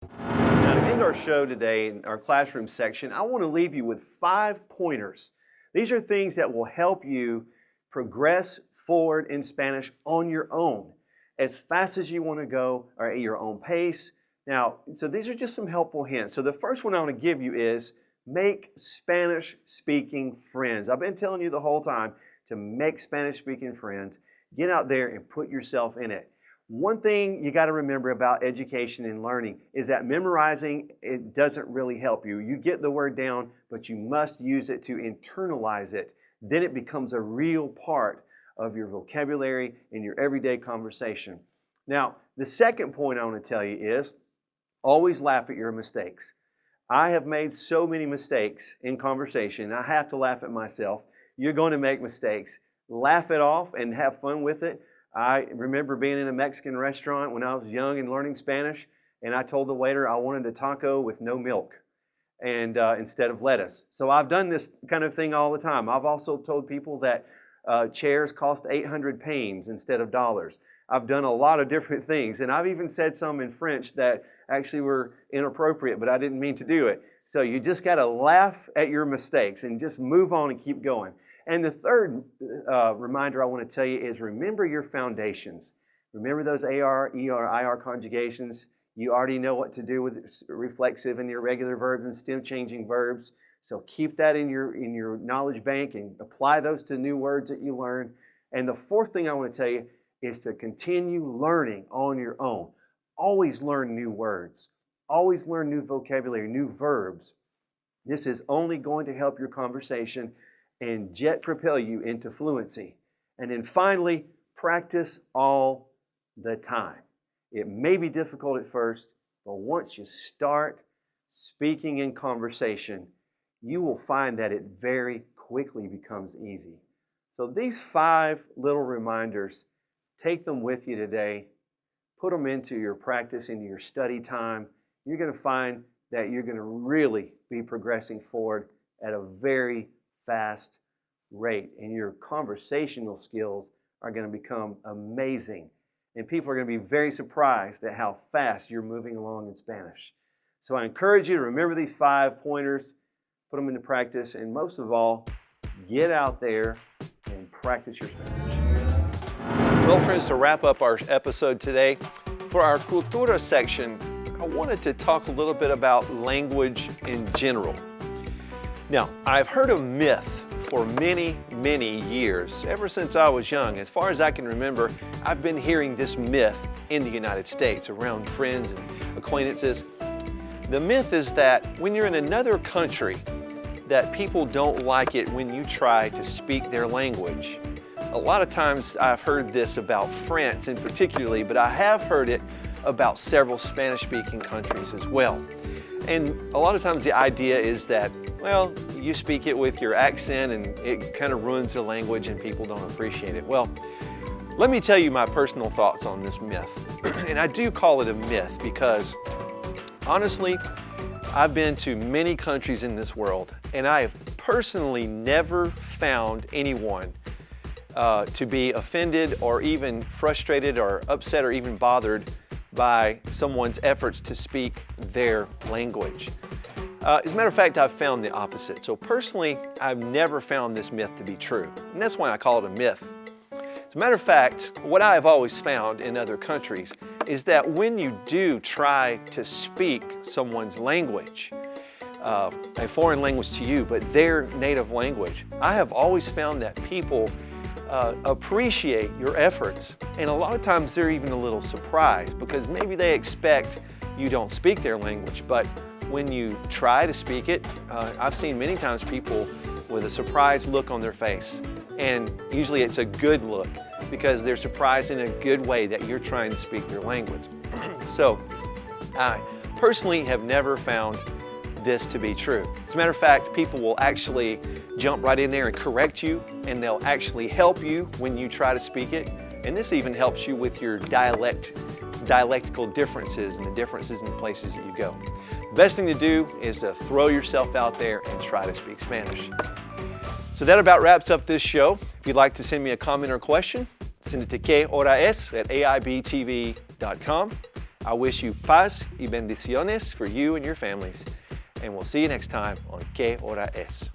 Now, to end our show today in our classroom section, I want to leave you with 5 pointers. These are things that will help you progress forward in Spanish on your own, as fast as you want to go or at your own pace. Now, so these are just some helpful hints. So the first one I want to give you is make Spanish speaking friends. I've been telling you the whole time to make Spanish speaking friends. Get out there and put yourself in it. One thing you got to remember about education and learning is that memorizing, it doesn't really help you. You get the word down, but you must use it to internalize it. Then it becomes a real part of your vocabulary and your everyday conversation. Now, the second point I want to tell you is always laugh at your mistakes. I have made so many mistakes in conversation. I have to laugh at myself. You're going to make mistakes. Laugh it off and have fun with it. I remember being in a Mexican restaurant when I was young and learning Spanish, and I told the waiter I wanted a taco with no milk and instead of lettuce. So I've done this kind of thing all the time. I've also told people that chairs cost 800 pesos instead of dollars. I've done a lot of different things, and I've even said some in French that actually were inappropriate, but I didn't mean to do it. So you just got to laugh at your mistakes and just move on and keep going. And the third reminder I want to tell you is remember your foundations. Remember those AR, ER, IR conjugations. You already know what to do with reflexive and irregular verbs and stem changing verbs. So keep that in your knowledge bank and apply those to new words that you learn. And the fourth thing I want to tell you is to continue learning on your own. Always learn new words. Always learn new vocabulary, new verbs. This is only going to help your conversation and propel you into fluency. And then finally, practice all the time. It may be difficult at first, but once you start speaking in conversation, you will find that it very quickly becomes easy. So these 5 little reminders, take them with you today, put them into your practice, into your study time. You're going to find that you're going to really be progressing forward at a very fast rate, and your conversational skills are going to become amazing, and people are going to be very surprised at how fast you're moving along in Spanish. So I encourage you to remember these 5 pointers, put them into practice, and most of all, get out there and practice your Spanish. Well, friends, to wrap up our episode today, for our Cultura section, I wanted to talk a little bit about language in general. Now, I've heard a myth for many, many years, ever since I was young. As far as I can remember, I've been hearing this myth in the United States around friends and acquaintances. The myth is that when you're in another country, that people don't like it when you try to speak their language. A lot of times I've heard this about France in particularly, but I have heard it about several Spanish-speaking countries as well. And a lot of times the idea is that, well, you speak it with your accent and it kind of ruins the language and people don't appreciate it. Well, let me tell you my personal thoughts on this myth. And I do call it a myth because, honestly, I've been to many countries in this world and I have personally never found anyone to be offended or even frustrated or upset or even bothered by someone's efforts to speak their language. As a matter of fact, I've found the opposite. So personally, I've never found this myth to be true. And that's why I call it a myth. As a matter of fact, what I've always found in other countries is that when you do try to speak someone's language, a foreign language to you, but their native language, I have always found that people appreciate your efforts. And a lot of times they're even a little surprised because maybe they expect you don't speak their language. But when you try to speak it, I've seen many times people with a surprised look on their face. And usually it's a good look because they're surprised in a good way that you're trying to speak their language. So I personally have never found this to be true. As a matter of fact, people will actually jump right in there and correct you, and they'll actually help you when you try to speak it. And this even helps you with your dialectical differences and the differences in the places that you go. The best thing to do is to throw yourself out there and try to speak Spanish. So that about wraps up this show. If you'd like to send me a comment or question, send it to quehora@aibtv.com. I wish you paz y bendiciones for you and your families. And we'll see you next time on ¿Qué hora es?